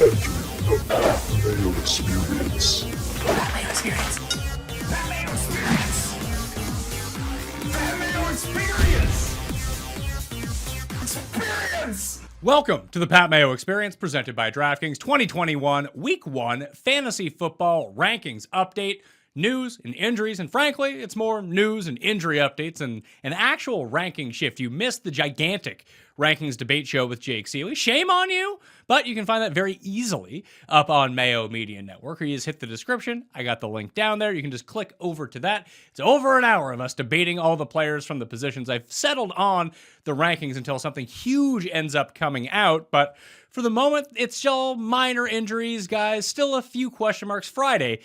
Mayo Experience. Mayo Experience. Mayo Experience. Mayo Experience. Experience. Welcome to the Pat Mayo Experience, presented by DraftKings 2021 Week 1 Fantasy Football Rankings Update. News and injuries, and frankly, it's more news and injury updates and an actual ranking shift. You missed the gigantic rankings debate show with Jake Seeley. Shame on you, but you can find that very easily up on Mayo Media Network, or you just hit the description. I got the link down there. You can just click over to that. It's over an hour of us debating all the players from the positions. I've settled on the rankings until something huge ends up coming out, but for the moment, it's still minor injuries, guys. Still a few question marks. Friday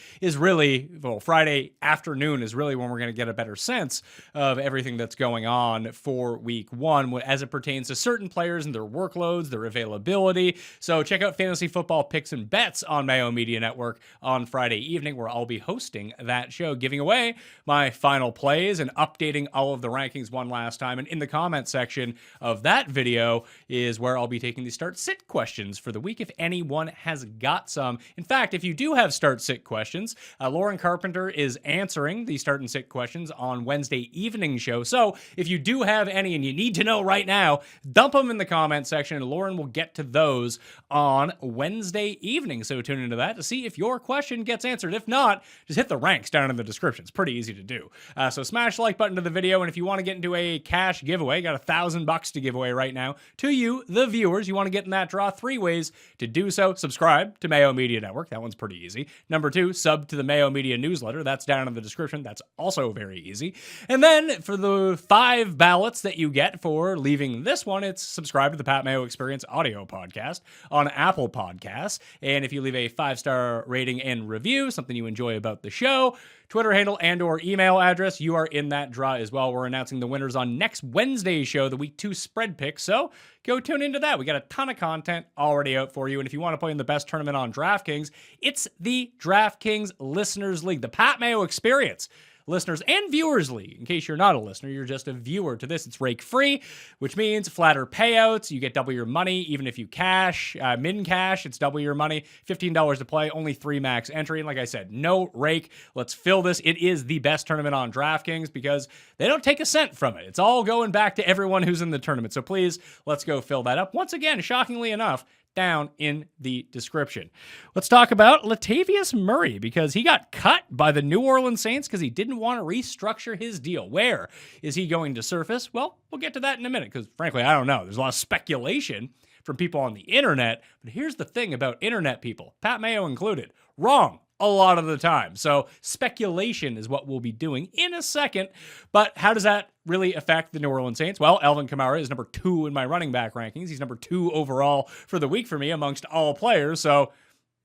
afternoon is really when we're going to get a better sense of everything that's going on for Week 1 as it pertains to certain players and their workloads, their availability. So check out Fantasy Football Picks and Bets on Mayo Media Network on Friday evening, where I'll be hosting that show, giving away my final plays and updating all of the rankings one last time. And in the comment section of that video is where I'll be taking the start-sit questions for the week, if anyone has got some. In fact, if you do have start-sit questions, Lauren Carpenter is answering the start-and-sit questions on Wednesday evening show. So if you do have any and you need to know right now, dump them in the comment section, and Lauren will get to those on Wednesday evening. So tune into that to see if your question gets answered. If not, just hit the ranks down in the description. It's pretty easy to do. So smash the like button to the video, and if you want to get into a cash giveaway, got $1,000 to give away right now to you, the viewers. You want to get in that draw, 3 ways to do so. Subscribe to Mayo Media Network. That one's pretty easy. Number 2, sub to the Mayo Media newsletter. That's down in the description. That's also very easy. And then for the 5 ballots that you get for leaving this one, it's subscribe to the Pat Mayo Experience audio podcast on Apple Podcasts. And if you leave a 5-star rating and review, something you enjoy about the show, Twitter handle and or email address, you are in that draw as well. We're announcing the winners on next Wednesday's show, the Week 2 spread pick. So go tune into that. We got a ton of content already out for you. And if you want to play in the best tournament on DraftKings, it's the DraftKings Listeners League, the Pat Mayo Experience Listeners and Viewers League. In case you're not a listener, you're just a viewer to this. It's rake free, which means flatter payouts. You get double your money, even if you cash, min cash, it's double your money. $15 to play, only 3 max entry. And like I said, no rake. Let's fill this. It is the best tournament on DraftKings because they don't take a cent from it. It's all going back to everyone who's in the tournament. So please, let's go fill that up. Once again, shockingly enough, down in the description. Let's talk about Latavius Murray, because he got cut by the New Orleans Saints because he didn't want to restructure his deal. Where is he going to surface? Well, we'll get to that in a minute, because frankly, I don't know. There's a lot of speculation from people on the internet, but here's the thing about internet people, Pat Mayo included, wrong a lot of the time. So speculation is what we'll be doing in a second. But how does that really affect the New Orleans Saints? Well, Alvin Kamara is number 2 in my running back rankings. He's number 2 overall for the week for me amongst all players. So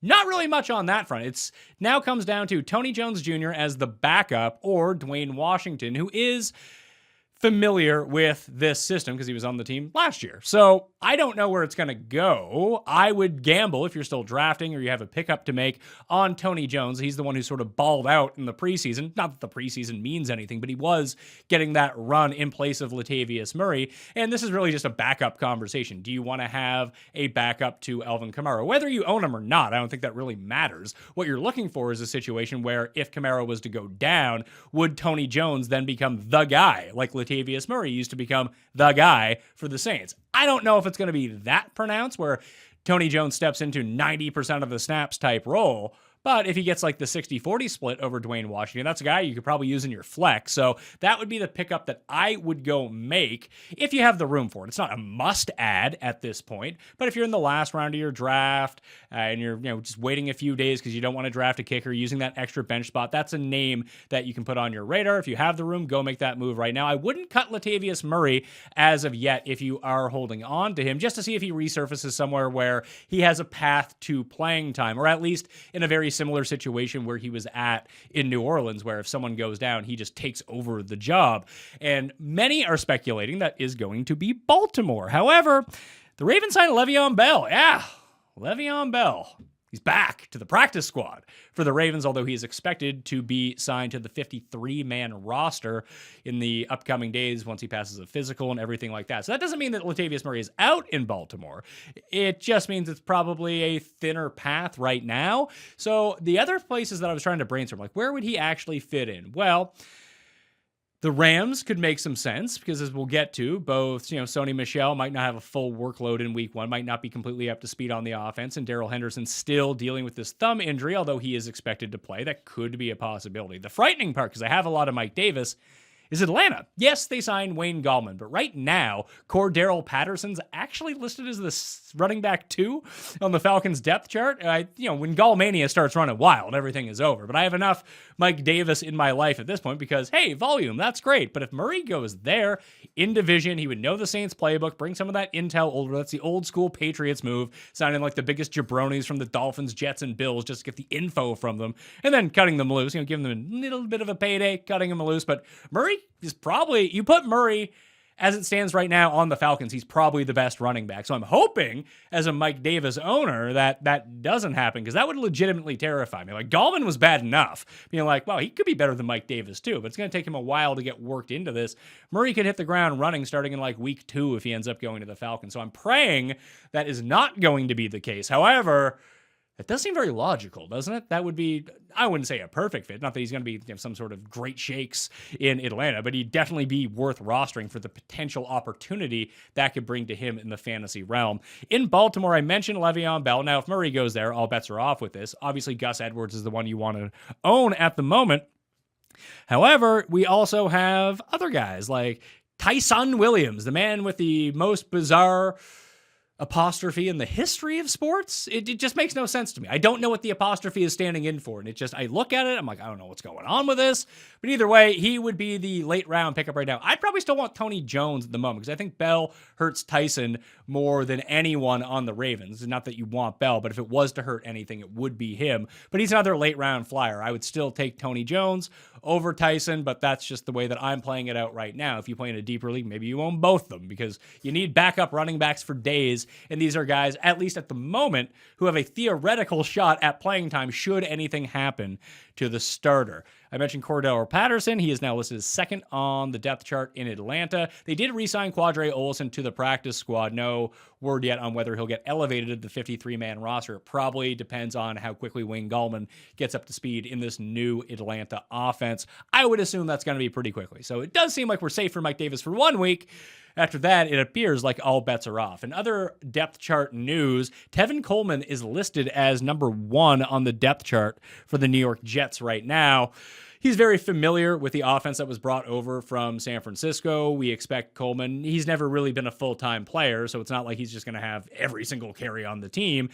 not really much on that front. It's now comes down to Tony Jones Jr. as the backup, or Dwayne Washington, who is familiar with this system because he was on the team last year. So I don't know where it's going to go. I would gamble, if you're still drafting or you have a pickup to make, on Tony Jones. He's the one who sort of balled out in the preseason. Not that the preseason means anything, but he was getting that run in place of Latavius Murray. And this is really just a backup conversation. Do you want to have a backup to Alvin Kamara? Whether you own him or not, I don't think that really matters. What you're looking for is a situation where if Kamara was to go down, would Tony Jones then become the guy, like Latavius Murray used to become the guy for the Saints? I don't know if it's going to be that pronounced where Tony Jones steps into 90% of the snaps type role. But if he gets like the 60-40 split over Dwayne Washington, that's a guy you could probably use in your flex. So that would be the pickup that I would go make if you have the room for it. It's not a must-add at this point, but if you're in the last round of your draft and you're just waiting a few days because you don't want to draft a kicker, using that extra bench spot, that's a name that you can put on your radar. If you have the room, go make that move right now. I wouldn't cut Latavius Murray as of yet if you are holding on to him, just to see if he resurfaces somewhere where he has a path to playing time, or at least in a very similar situation where he was at in New Orleans, where if someone goes down, he just takes over the job. And many are speculating that is going to be Baltimore. However, the Ravens signed Le'Veon Bell. Yeah, Le'Veon Bell. He's back to the practice squad for the Ravens, although he is expected to be signed to the 53-man roster in the upcoming days once he passes a physical and everything like that. So that doesn't mean that Latavius Murray is out in Baltimore. It just means it's probably a thinner path right now. So the other places that I was trying to brainstorm, like where would he actually fit in? Well, the Rams could make some sense because, as we'll get to, both, Sony Michel might not have a full workload in week one, might not be completely up to speed on the offense, and Darrell Henderson still dealing with this thumb injury, although he is expected to play. That could be a possibility. The frightening part, because I have a lot of Mike Davis, is Atlanta. Yes, they signed Wayne Gallman, but right now, Cordero Patterson's actually listed as the running back 2 on the Falcons depth chart. When Gallmania starts running wild, everything is over. But I have enough Mike Davis in my life at this point because, hey, volume, that's great. But if Murray goes there in division, he would know the Saints playbook, bring some of that intel over. That's the old school Patriots move, signing like the biggest jabronis from the Dolphins, Jets, and Bills just to get the info from them, and then cutting them loose, giving them a little bit of a payday, cutting them loose. But Murray is probably, you put Murray as it stands right now on the Falcons, he's probably the best running back. So I'm hoping as a Mike Davis owner that doesn't happen, because that would legitimately terrify me. Like, Gallman was bad enough, being like, wow, he could be better than Mike Davis too, but it's going to take him a while to get worked into this. Murray could hit the ground running starting in like week 2 if he ends up going to the Falcons. So I'm praying that is not going to be the case. However, it does seem very logical, doesn't it? That would be, I wouldn't say a perfect fit. Not that he's going to be some sort of great shakes in Atlanta, but he'd definitely be worth rostering for the potential opportunity that could bring to him in the fantasy realm. In Baltimore, I mentioned Le'Veon Bell. Now, if Murray goes there, all bets are off with this. Obviously, Gus Edwards is the one you want to own at the moment. However, we also have other guys like Tyson Williams, the man with the most bizarre apostrophe in the history of sports. It just makes no sense to me. I don't know what the apostrophe is standing in for. And I look at it, I'm like, I don't know what's going on with this. But either way, he would be the late round pickup right now. I'd probably still want Tony Jones at the moment, because I think Bell hurts Tyson more than anyone on the Ravens. Not that you want Bell, but if it was to hurt anything, it would be him. But he's another late round flyer. I would still take Tony Jones over Tyson, but that's just the way that I'm playing it out right now. If you play in a deeper league, maybe you own both of them, because you need backup running backs for days. And these are guys, at least at the moment, who have a theoretical shot at playing time should anything happen to the starter. I mentioned Cordero Patterson. He is now listed as second on the depth chart in Atlanta. They did re-sign Quadre Olson to the practice squad. No word yet on whether he'll get elevated to the 53-man roster. It probably depends on how quickly Wayne Gallman gets up to speed in this new Atlanta offense. I would assume that's going to be pretty quickly. So it does seem like we're safe for Mike Davis for 1 week. After that, it appears like all bets are off. In other depth chart news, Tevin Coleman is listed as number 1 on the depth chart for the New York Jets right now. He's very familiar with the offense that was brought over from San Francisco. We expect Coleman, he's never really been a full-time player, so it's not like he's just going to have every single carry on the team.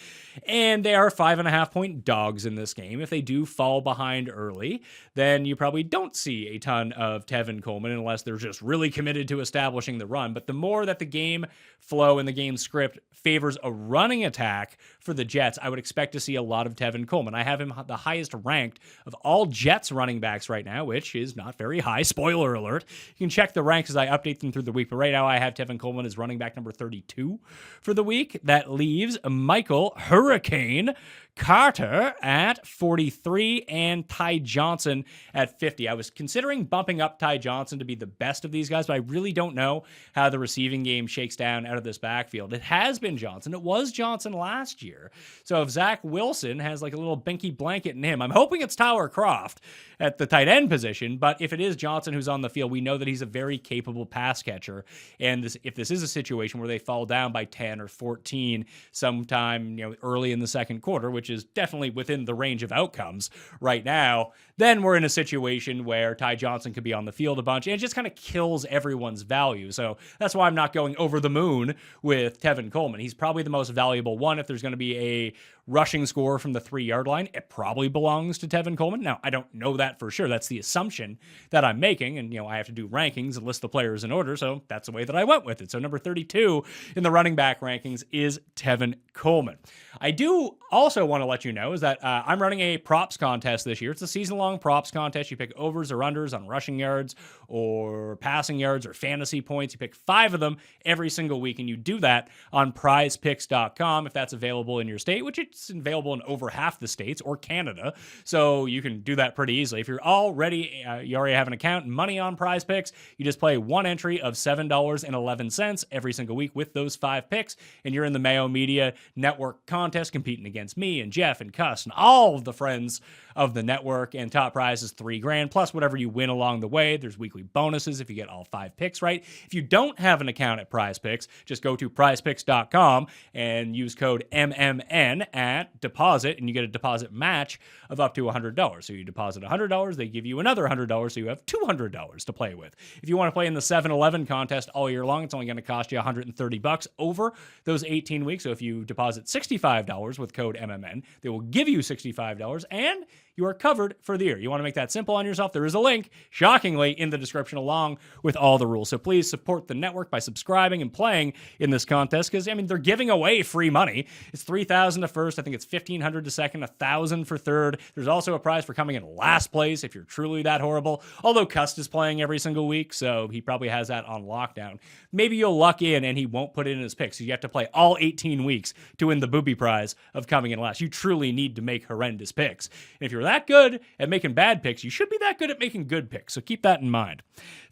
And they are 5.5-point dogs in this game. If they do fall behind early, then you probably don't see a ton of Tevin Coleman unless they're just really committed to establishing the run. But the more that the game flow and the game script favors a running attack for the Jets, I would expect to see a lot of Tevin Coleman. I have him the highest ranked of all Jets running backs right now, which is not very high. Spoiler alert. You can check the ranks as I update them through the week, but right now I have Tevin Coleman as running back number 32 for the week. That leaves Michael Hurricane Carter at 43 and Ty Johnson at 50. I was considering bumping up Ty Johnson to be the best of these guys, but I really don't know how the receiving game shakes down out of this backfield. It has been Johnson. It was Johnson last year. So if Zach Wilson has like a little binky blanket in him, I'm hoping it's Tyler Kroft at the tight end position, but if it is Johnson who's on the field, we know that he's a very capable pass catcher. And if this is a situation where they fall down by 10 or 14 sometime early in the second quarter, which is definitely within the range of outcomes right now, then we're in a situation where Ty Johnson could be on the field a bunch, and it just kind of kills everyone's value. So that's why I'm not going over the moon with Tevin Coleman. He's probably the most valuable one. If there's going to be a rushing score from the 3-yard line, it probably belongs to Tevin Coleman. Now, I don't know that for sure. That's the assumption that I'm making, and I have to do rankings and list the players in order, so that's the way that I went with it. So number 32 in the running back rankings is Tevin Coleman. I do also want want to let you know is that I'm running a props contest this year. It's a season-long props contest. You pick overs or unders on rushing yards or passing yards or fantasy points. You pick 5 of them every single week, and you do that on prizepicks.com if that's available in your state, which it's available in over half the states or Canada. So you can do that pretty easily. If you already have an account and money on Prize Picks, you just play one entry of $7.11 every single week with those 5 picks, and you're in the Mayo Media Network contest competing against me and Jeff and Cuss and all of the friends of the network. And top prize is $3,000 plus whatever you win along the way. There's weekly bonuses if you get all 5 picks right. If you don't have an account at Prize Picks, just go to prizepicks.com and use code MMN at deposit, and you get a deposit match of up to $100. So you deposit $100, they give you another $100, so you have $200 to play with. If you want to play in the 7-Eleven contest all year long, it's only going to cost you $130 over those 18 weeks. So if you deposit $65 with code MMN, they will give you $65, and you are covered for the year. You want to make that simple on yourself? There is a link, shockingly, in the description along with all the rules. So please support the network by subscribing and playing in this contest because, they're giving away free money. It's $3,000 to first. I think it's $1,500 to second, $1,000 for third. There's also a prize for coming in last place if you're truly that horrible, although Cust is playing every single week, so he probably has that on lockdown. Maybe you'll luck in and he won't put it in his picks. So you have to play all 18 weeks to win the booby prize of coming in last. You truly need to make horrendous picks. And if you're that good at making bad picks, you should be that good at making good picks. So keep that in mind.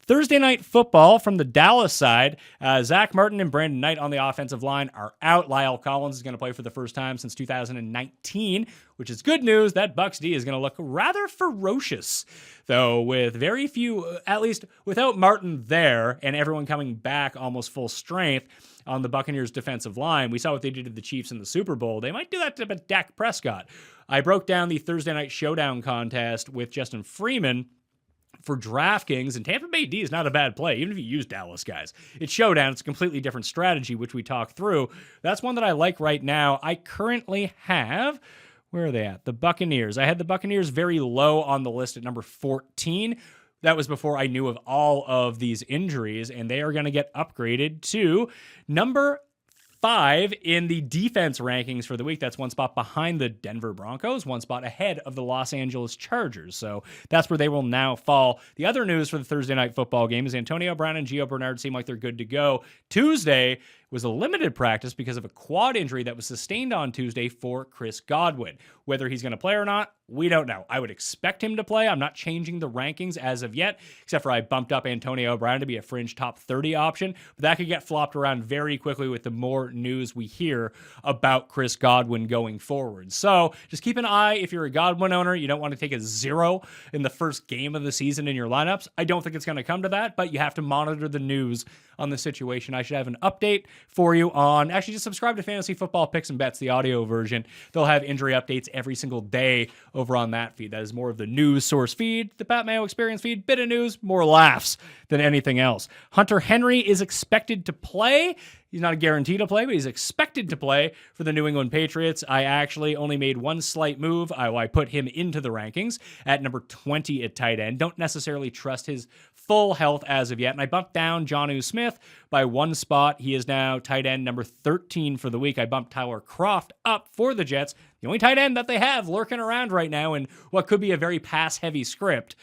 Thursday night football from the Dallas side. Zach Martin and Brandon Knight on the offensive line are out. Lyle Collins is going to play for the first time since 2019, which is good news. That Bucs D is going to look rather ferocious, though, with very few, at least without Martin there and everyone coming back almost full strength on the Buccaneers defensive line. We saw what they did to the Chiefs in the Super Bowl. They might do that to Dak Prescott. I broke down the Thursday night showdown contest with Justin Freeman for DraftKings, and Tampa Bay D is not a bad play, even if you use Dallas guys. It's showdown. It's a completely different strategy, which we talked through. That's one that I like right now. I currently have, where are they at? The Buccaneers. I had the Buccaneers very low on the list at number 14. That was before I knew of all of these injuries, and they are going to get upgraded to number 5 in the defense rankings for the week. That's one spot behind the Denver Broncos, one spot ahead of the Los Angeles Chargers. So that's where they will now fall. The other news for the Thursday night football game is Antonio Brown and Gio Bernard seem like they're good to go. Tuesday was a limited practice because of a quad injury that was sustained on Tuesday for Chris Godwin. Whether he's going to play or not, we don't know. I would expect him to play. I'm not changing the rankings as of yet, except for I bumped up Antonio Brown to be a fringe top 30 option, but that could get flopped around very quickly with the more news we hear about Chris Godwin going forward. So just keep an eye. If you're a Godwin owner, you don't want to take a 0 in the first game of the season in your lineups. I don't think it's going to come to that, but you have to monitor the news on the situation. I should have an update for you on, actually just subscribe to Fantasy Football Picks and Bets, the audio version. They'll have injury updates every single day over on that feed. That is more of the news source feed, the Pat Mayo Experience feed, bit of news, more laughs than anything else. Hunter Henry is expected to play. He's not a guarantee to play, but he's expected to play for the New England Patriots. I actually only made one slight move. I put him into the rankings at number 20 at tight end. Don't necessarily trust his full health as of yet. And I bumped down Jonnu Smith by one spot. He is now tight end number 13 for the week. I bumped Tyler Kroft up for the Jets, the only tight end that they have lurking around right now in what could be a very pass-heavy script,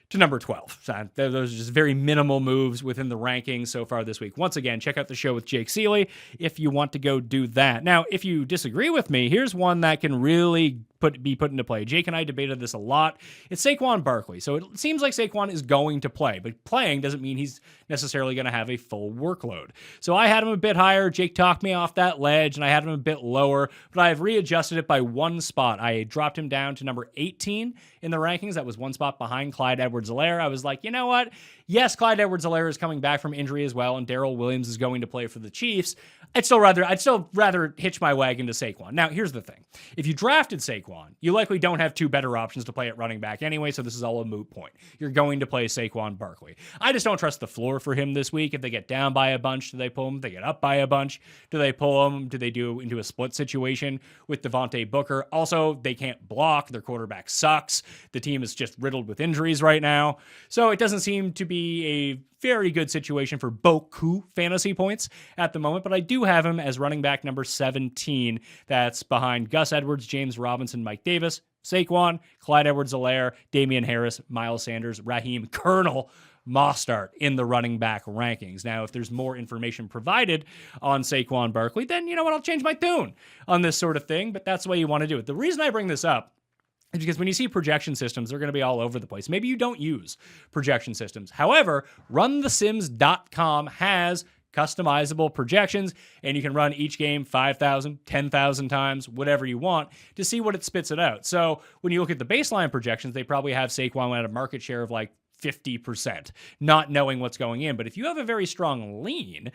to number 12. So those are just very minimal moves within the rankings so far this week. Once again, check out the show with Jake Seeley if you want to go do that. Now, if you disagree with me, here's one that can really be put into play. Jake and I debated this a lot. It's Saquon Barkley. So it seems like Saquon is going to play, but playing doesn't mean he's necessarily going to have a full workload. So I had him a bit higher. Jake talked me off that ledge, and I had him a bit lower, but I've readjusted it by one spot. I dropped him down to number 18 in the rankings. That was one spot behind Clyde Edwards-Helaire. I was like, you know what? Yes, Clyde Edwards-Helaire is coming back from injury as well, and Darrell Williams is going to play for the Chiefs. I'd still rather hitch my wagon to Saquon. Now, here's the thing. If you drafted Saquon, Saquon. You likely don't have two better options to play at running back anyway, so this is all a moot point. You're going to play Saquon Barkley. I just don't trust the floor for him this week. If they get down by a bunch, do they pull him? If they get up by a bunch, do they pull him? Do they do into a split situation with Devontae Booker? Also, they can't block. Their quarterback sucks. The team is just riddled with injuries right now. So it doesn't seem to be a very good situation for Boku fantasy points at the moment, but I do have him as running back number 17. That's behind Gus Edwards, James Robinson, Mike Davis, Saquon, Clyde Edwards-Helaire, Damian Harris, Miles Sanders, Raheem Colonel Mostert in the running back rankings. Now, if there's more information provided on Saquon Barkley, then you know what? I'll change my tune on this sort of thing, but that's the way you want to do it. The reason I bring this up is because when you see projection systems, they're going to be all over the place. Maybe you don't use projection systems. However, runthesims.com has customizable projections, and you can run each game 5,000, 10,000 times, whatever you want, to see what it spits it out. So when you look at the baseline projections, they probably have Saquon at a market share of like 50%, not knowing what's going in. But if you have a very strong lean,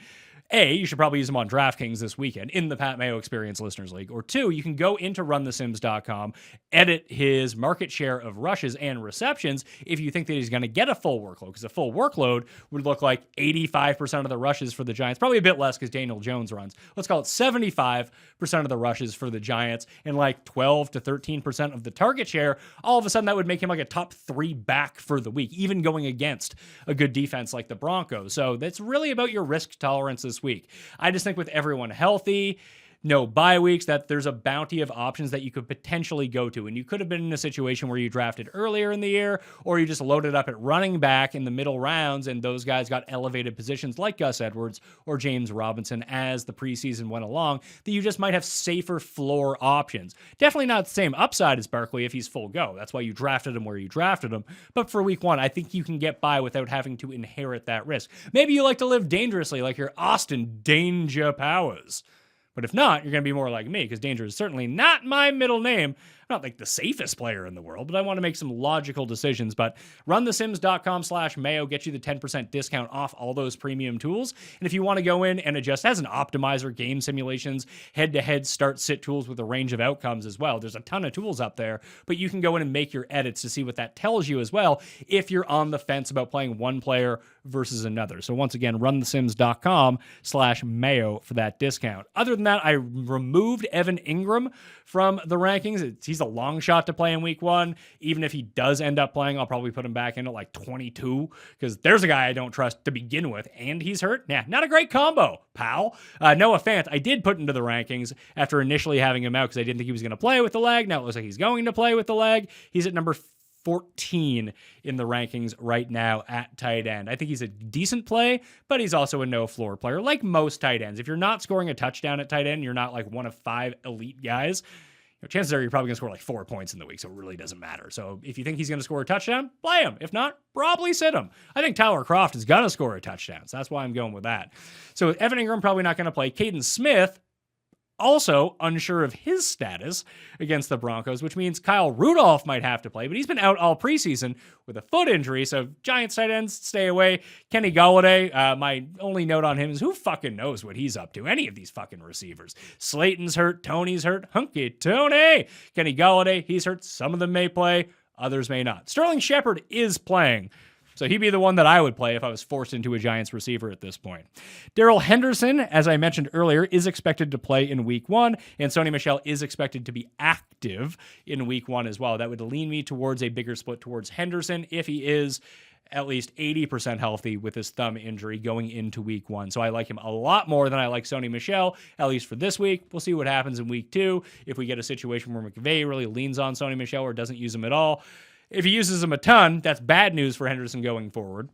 A, you should probably use them on DraftKings this weekend in the Pat Mayo Experience Listeners League. Or two, you can go into runthesims.com, edit his market share of rushes and receptions if you think that he's going to get a full workload, because a full workload would look like 85% of the rushes for the Giants, probably a bit less because Daniel Jones runs. Let's call it 75% of the rushes for the Giants and like 12 to 13% of the target share. All of a sudden, that would make him like a top 3 back for the week, even going against a good defense like the Broncos. So that's really about your risk tolerance this week. I just think with everyone healthy, no bye weeks, that there's a bounty of options that you could potentially go to. And you could have been in a situation where you drafted earlier in the year, or you just loaded up at running back in the middle rounds, and those guys got elevated positions like Gus Edwards or James Robinson as the preseason went along, that you just might have safer floor options. Definitely not the same upside as Barkley if he's full go. That's why you drafted him where you drafted him. But for week one, I think you can get by without having to inherit that risk. Maybe you like to live dangerously like your Austin Danger Powers. But if not, you're going to be more like me, because Danger is certainly not my middle name. I'm not like the safest player in the world, but I want to make some logical decisions. But runthesims.com/Mayo gets you the 10% discount off all those premium tools. And if you want to go in and adjust as an optimizer, game simulations, head-to-head start-sit tools with a range of outcomes as well, there's a ton of tools up there, but you can go in and make your edits to see what that tells you as well if you're on the fence about playing one player versus another. So once again, runthesims.com/Mayo for that discount. Other than that, I removed Evan Ingram from the rankings. He's a long shot to play in week one. Even if he does end up playing, I'll probably put him back in at like 22, because there's a guy I don't trust to begin with, and he's hurt. Yeah, not a great combo, pal. Noah Fant, I did put into the rankings after initially having him out because I didn't think he was going to play with the leg. Now it looks like he's going to play with the leg. He's at number 14 in the rankings right now at tight end. I think he's a decent play, but he's also a no floor player, like most tight ends. If you're not scoring a touchdown at tight end, you're not like one of 5 elite guys, chances are you're probably going to score like 4 points in the week, so it really doesn't matter. So if you think he's going to score a touchdown, play him. If not, probably sit him. I think Tyler Kroft is going to score a touchdown, so that's why I'm going with that. So Evan Ingram probably not going to play. Caden Smith, also unsure of his status against the Broncos, which means Kyle Rudolph might have to play, but he's been out all preseason with a foot injury, so Giants tight ends, stay away. Kenny Golladay, my only note on him is who fucking knows what he's up to? Any of these fucking receivers. Slayton's hurt, Tony's hurt, hunky Tony. Kenny Golladay, he's hurt. Some of them may play, others may not. Sterling Shepard is playing, so he'd be the one that I would play if I was forced into a Giants receiver at this point. Darrell Henderson, as I mentioned earlier, is expected to play in week one, and Sony Michel is expected to be active in week one as well. That would lean me towards a bigger split towards Henderson if he is at least 80% healthy with his thumb injury going into week one. So I like him a lot more than I like Sony Michel, at least for this week. We'll see what happens in week two. If we get a situation where McVay really leans on Sony Michel or doesn't use him at all. If he uses him a ton, that's bad news for Henderson going forward.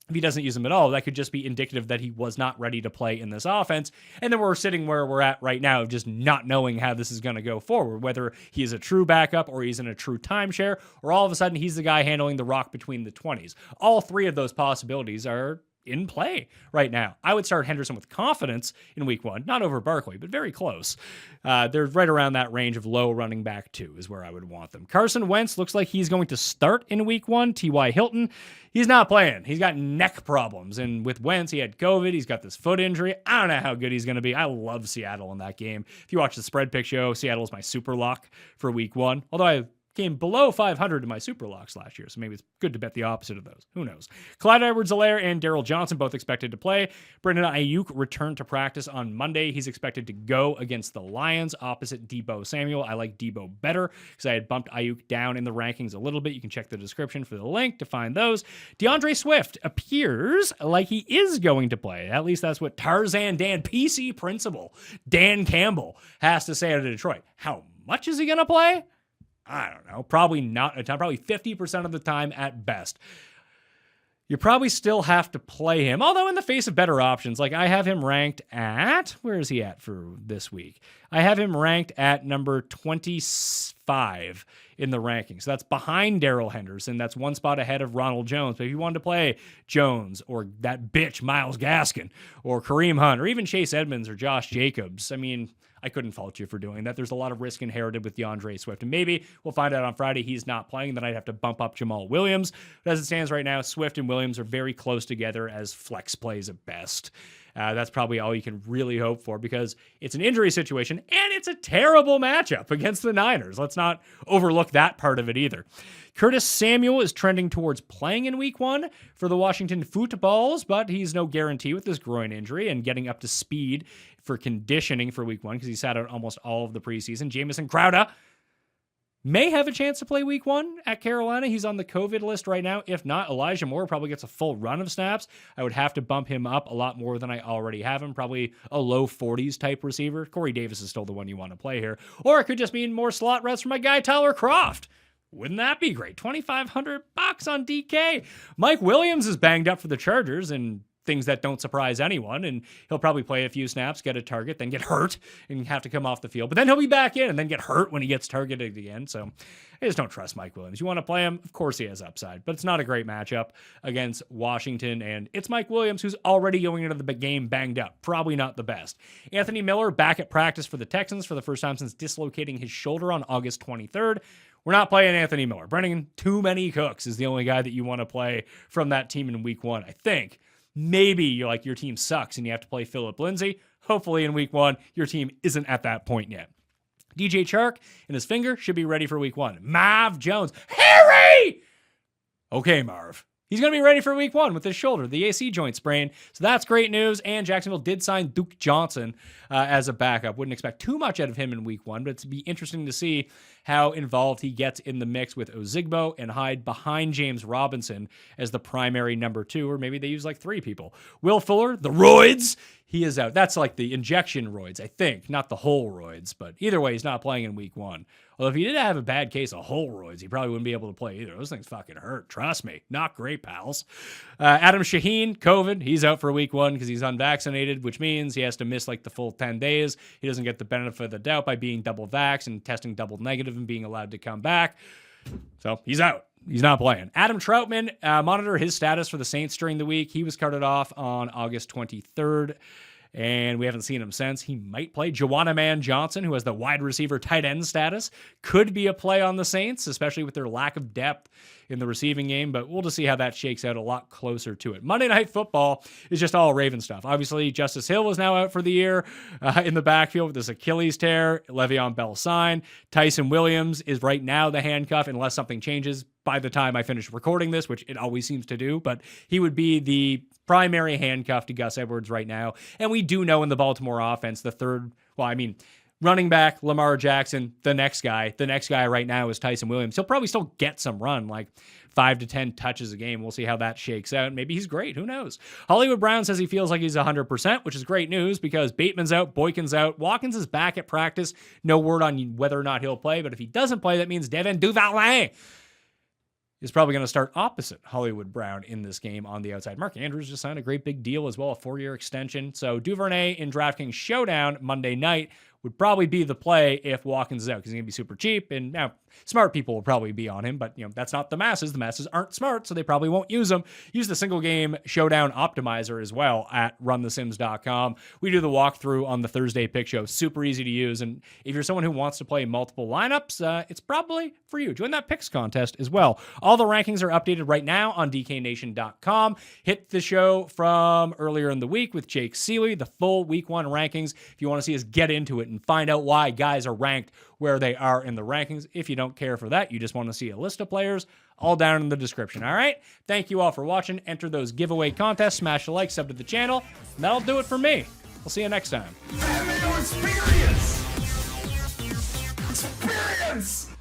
If he doesn't use him at all, that could just be indicative that he was not ready to play in this offense. And then we're sitting where we're at right now, just not knowing how this is going to go forward, whether he is a true backup or he's in a true timeshare, or all of a sudden he's the guy handling the rock between the 20s. All three of those possibilities are in play right now. I would start Henderson with confidence in week 1, not over Barkley, but very close. They're right around that range of low running back 2 is where I would want them. Carson Wentz looks like he's going to start in week 1. T.Y. Hilton, he's not playing. He's got neck problems. And with Wentz, he had COVID. He's got this foot injury. I don't know how good he's going to be. I love Seattle in that game. If you watch the spread pick show, Seattle is my super lock for week 1. Although I came below 500 in my super locks last year, so maybe it's good to bet the opposite of those. Who knows? Clyde Edwards-Helaire and Darrell Johnson both expected to play. Brandon Ayuk returned to practice on Monday. He's expected to go against the Lions opposite Deebo Samuel. I like Deebo better because I had bumped Ayuk down in the rankings a little bit. You can check the description for the link to find those. DeAndre Swift appears like he is going to play. At least that's what Tarzan Dan, PC principal Dan Campbell, has to say out of Detroit. How much is he going to play? I don't know, probably not a ton, probably 50% of the time at best. You probably still have to play him, although in the face of better options, like I have him ranked at, where is he at for this week? I have him ranked at number 25 in the rankings. So that's behind Darrell Henderson. That's one spot ahead of Ronald Jones. But if you wanted to play Jones or that bitch Myles Gaskin or Kareem Hunt or even Chase Edmonds or Josh Jacobs, I mean, I couldn't fault you for doing that. There's a lot of risk inherited with DeAndre Swift. And maybe we'll find out on Friday he's not playing. Then I'd have to bump up Jamal Williams. But as it stands right now, Swift and Williams are very close together as flex plays at best. That's probably all you can really hope for because it's an injury situation and it's a terrible matchup against the Niners. Let's not overlook that part of it either. Curtis Samuel is trending towards playing in week 1 for the Washington Footballs, but he's no guarantee with this groin injury and getting up to speed for conditioning for week 1 because he sat out almost all of the preseason. Jamison Crowder may have a chance to play week 1 at Carolina. He's on the COVID list right now. If not, Elijah Moore probably gets a full run of snaps. I would have to bump him up a lot more than I already have him. Probably a low 40s type receiver. Corey Davis is still the one you want to play here. Or it could just mean more slot reps for my guy Tyler Kroft. Wouldn't that be great? $2,500 on DK. Mike Williams is banged up for the Chargers and things that don't surprise anyone, and he'll probably play a few snaps, get a target, then get hurt and have to come off the field. But then he'll be back in and then get hurt when he gets targeted again. So I just don't trust Mike Williams. You want to play him? Of course he has upside, but it's not a great matchup against Washington, and it's Mike Williams who's already going into the game banged up. Probably not the best. Anthony Miller back at practice for the Texans for the first time since dislocating his shoulder on August 23rd. We're not playing Anthony Miller. Brennan, too many cooks is the only guy that you want to play from that team in week 1, I think. Maybe you're like your team sucks and you have to play Phillip Lindsay. Hopefully in week 1, your team isn't at that point yet. DJ Chark and his finger should be ready for week 1. Marv Jones. Harry! Okay, Marv. He's going to be ready for week 1 with his shoulder, the AC joint sprain. So that's great news. And Jacksonville did sign Duke Johnson as a backup. Wouldn't expect too much out of him in week 1, but it'd be interesting to see how involved he gets in the mix with Ozigbo and Hyde behind James Robinson as the primary number 2, or maybe they use like 3 people. Will Fuller, the roids, he is out. That's like the injection roids, I think, not the whole roids, but either way, he's not playing in week 1. Well, if he did have a bad case of whole roids, he probably wouldn't be able to play either. Those things fucking hurt. Trust me. Not great, pals. Adam Shaheen, COVID. He's out for week 1 because he's unvaccinated, which means he has to miss like the full 10 days. He doesn't get the benefit of the doubt by being double vaxxed and testing double negative and being allowed to come back. So he's out. He's not playing. Adam Troutman, monitor his status for the Saints during the week. He was carted off on August 23rd. And we haven't seen him since. He might play. Juwanna Man Johnson, who has the wide receiver tight end status, could be a play on the Saints, especially with their lack of depth in the receiving game. But we'll just see how that shakes out a lot closer to it. Monday Night Football is just all Raven stuff. Obviously, Justice Hill is now out for the year in the backfield with this Achilles tear. Le'Veon Bell signed. Tyson Williams is right now the handcuff unless something changes by the time I finish recording this, which it always seems to do. But he would be the primary handcuff to Gus Edwards right now. And we do know in the Baltimore offense, running back, Lamar Jackson, the next guy right now is Tyson Williams. He'll probably still get some run, like 5 to 10 touches a game. We'll see how that shakes out. Maybe he's great. Who knows? Hollywood Brown says he feels like he's 100%, which is great news because Bateman's out, Boykin's out, Watkins is back at practice. No word on whether or not he'll play, but if he doesn't play, that means Devin Duvalier is probably going to start opposite Hollywood Brown in this game on the outside. Mark Andrews just signed a great big deal as well, a 4-year extension. So Duvernay in DraftKings Showdown Monday night would probably be the play if Watkins is out, because he's going to be super cheap, and now smart people will probably be on him, but that's not the masses. The masses aren't smart, so they probably won't use him. Use the single game showdown optimizer as well at runthesims.com. We do the walkthrough on the Thursday pick show. Super easy to use, and if you're someone who wants to play multiple lineups, it's probably for you. Join that picks contest as well. All the rankings are updated right now on dknation.com. Hit the show from earlier in the week with Jake Seeley, the full week 1 rankings, if you want to see us get into it and find out why guys are ranked where they are in the rankings. If you don't care for that, you just want to see a list of players, all down in the description. All right? Thank you all for watching. Enter those giveaway contests, smash the like, sub to the channel, and that'll do it for me. We'll see you next time. That Mayo experience! Experience!